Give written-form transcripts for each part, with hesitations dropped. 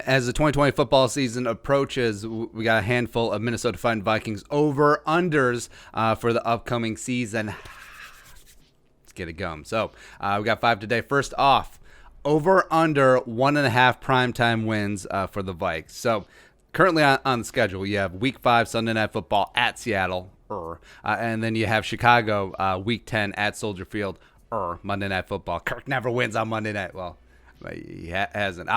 As the 2020 football season approaches, we got a handful of Minnesota Vikings over-unders for the upcoming season. Let's get it going. So we got 5 today. First off, over-under 1.5 primetime wins for the Vikes. So currently on the schedule, you have Week 5 Sunday Night Football at Seattle, and then you have Chicago Week 10 at Soldier Field, Monday Night Football. Kirk never wins on Monday night. Well, he hasn't.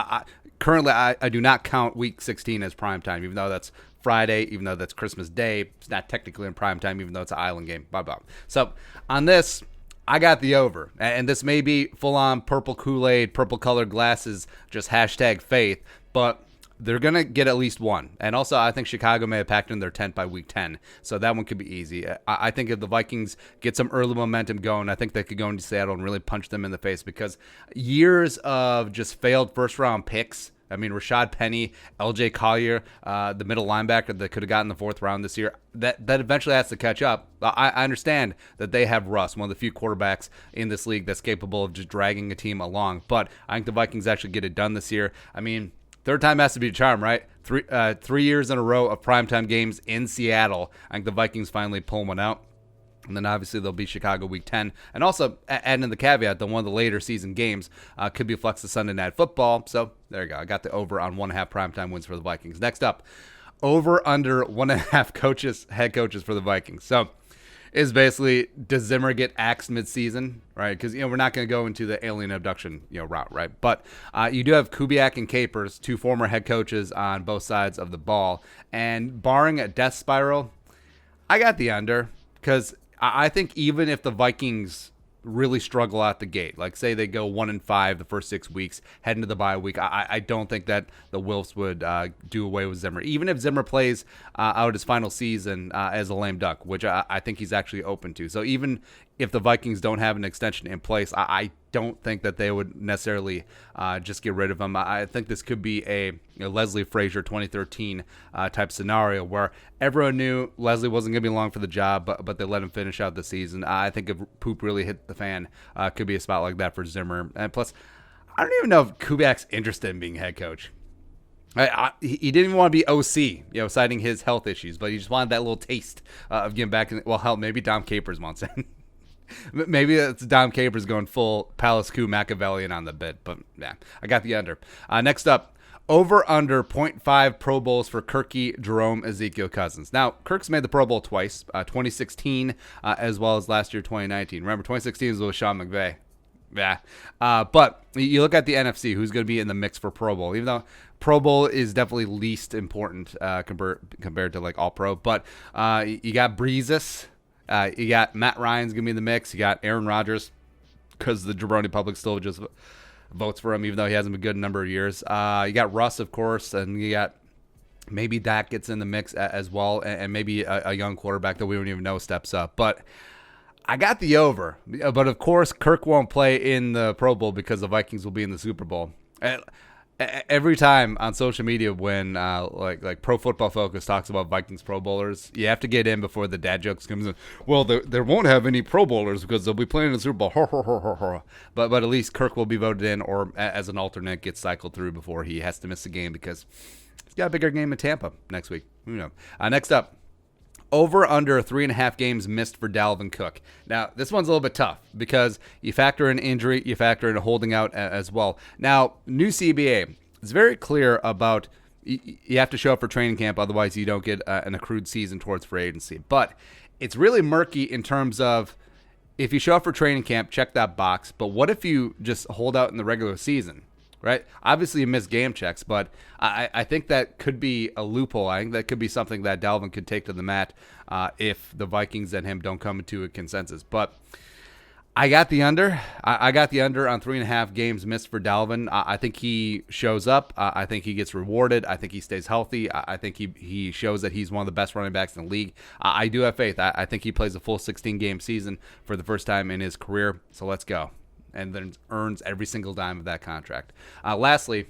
Currently, I do not count Week 16 as primetime, even though that's Friday, even though that's Christmas Day. It's not technically in primetime, even though it's an island game. Blah. So on this, I got the over. And this may be full-on purple Kool-Aid, purple-colored glasses, just hashtag faith, but they're going to get at least one. And also, I think Chicago may have packed in their tent by Week 10, so that one could be easy. I think if the Vikings get some early momentum going, I think they could go into Seattle and really punch them in the face, because years of just failed first-round picks. I mean, Rashad Penny, L.J. Collier, the middle linebacker that could have gotten the 4th round this year, that eventually has to catch up. I understand that they have Russ, one of the few quarterbacks in this league that's capable of just dragging a team along, but I think the Vikings actually get it done this year. I mean, third time has to be a charm, right? 3 years in a row of primetime games in Seattle. I think the Vikings finally pull one out. And then obviously they'll be Chicago Week 10. And also adding in the caveat that one of the later season games could be flex to Sunday Night Football. So there you go. I got the over on 1.5 primetime wins for the Vikings. Next up, over under 1.5 head coaches for the Vikings. So is basically, does Zimmer get axed midseason, right? Because we're not going to go into the alien abduction route, right? But you do have Kubiak and Capers, 2 former head coaches on both sides of the ball, and barring a death spiral, I got the under, because I think even if the Vikings really struggle out the gate, like say they go 1-5 the first 6 weeks, head into the bye week, I don't think that the Wilfs would do away with Zimmer. Even if Zimmer plays out his final season as a lame duck, which I think he's actually open to. So even if the Vikings don't have an extension in place, I don't think that they would necessarily just get rid of him. I think this could be a Leslie Frazier 2013 type scenario where everyone knew Leslie wasn't going to be long for the job, but they let him finish out the season. I think if poop really hit the fan, could be a spot like that for Zimmer. And plus, I don't even know if Kubiak's interested in being head coach. He didn't even want to be OC, citing his health issues, but he just wanted that little taste of getting back in. Well, hell, maybe Dom Capers wants it. Maybe it's Dom Capers going full Palace Coup Machiavellian on the bit, but yeah, I got the under. Next up, over under 0.5 Pro Bowls for KIRKY, Jerome, Ezekiel Cousins. Now, Kirk's made the Pro Bowl twice, 2016 as well as last year, 2019. Remember, 2016 was with Sean McVay. Yeah, but you look at the NFC, who's going to be in the mix for Pro Bowl, even though Pro Bowl is definitely least important compared to like All Pro. But you got Breezes. You got Matt Ryan's going to be in the mix. You got Aaron Rodgers, because the jabroni public still just votes for him, even though he hasn't been good in a number of years. You got Russ, of course, and you got maybe Dak gets in the mix as well, and maybe a young quarterback that we don't even know steps up. But I got the over. But, of course, Kirk won't play in the Pro Bowl because the Vikings will be in the Super Bowl. Every time on social media when like Pro Football Focus talks about Vikings Pro Bowlers, you have to get in before the dad jokes comes in. Well, there won't have any Pro Bowlers because they'll be playing in the Super Bowl. But at least Kirk will be voted in, or as an alternate gets cycled through before he has to miss a game because he's got a bigger game in Tampa next week. Who knows? Next up, over under 3.5 games missed for Dalvin Cook. Now, this one's a little bit tough because you factor in injury, you factor in holding out as well. Now, new CBA, it's very clear about you have to show up for training camp, otherwise you don't get an accrued season towards free agency. But it's really murky in terms of if you show up for training camp, check that box. But what if you just hold out in the regular season? Right? Obviously, you miss game checks, but I think that could be a loophole. I think that could be something that Dalvin could take to the mat if the Vikings and him don't come into a consensus. But I got the under. I got the under on 3.5 games missed for Dalvin. I think he shows up. I think he gets rewarded. I think he stays healthy. I think he shows that he's one of the best running backs in the league. I do have faith. I think he plays a full 16-game season for the first time in his career. So let's go. And then earns every single dime of that contract. Lastly,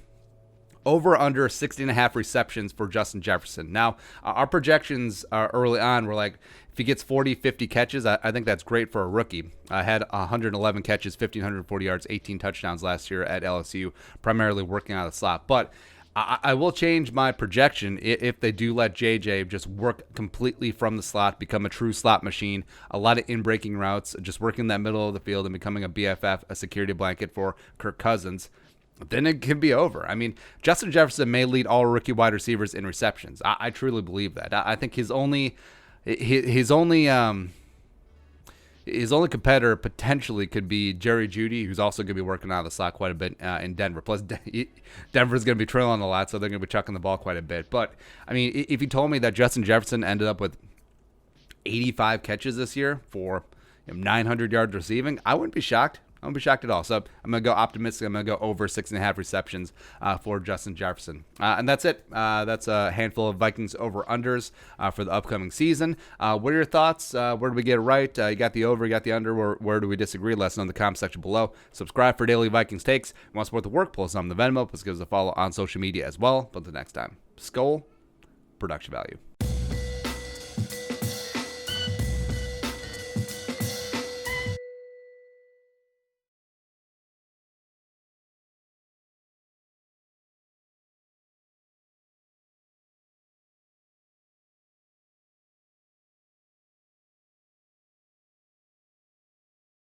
over under 60.5 receptions for Justin Jefferson. Now, our projections early on were like, if he gets 40, 50 catches, I think that's great for a rookie. I had 111 catches, 1,540 yards, 18 touchdowns last year at LSU, primarily working out of the slot. But I will change my projection if they do let JJ just work completely from the slot, become a true slot machine, a lot of in-breaking routes, just working that middle of the field and becoming a BFF, a security blanket for Kirk Cousins. Then it can be over. I mean, Justin Jefferson may lead all rookie wide receivers in receptions. I truly believe that. I think his only competitor potentially could be Jerry Jeudy, who's also going to be working out of the slot quite a bit in Denver. Plus, Denver's going to be trailing a lot, so they're going to be chucking the ball quite a bit. But, I mean, if you told me that Justin Jefferson ended up with 85 catches this year for 900 yards receiving, I wouldn't be shocked. I won't be shocked at all. So I'm going to go optimistic. I'm going to go over 6.5 receptions for Justin Jefferson. And that's it. That's a handful of Vikings over-unders for the upcoming season. What are your thoughts? Where do we get it right? You got the over, you got the under. Where do we disagree? Let us know in the comment section below. Subscribe for daily Vikings takes. If you want to support the work, pull us on the Venmo. Please give us a follow on social media as well. But until next time, Skol, production value.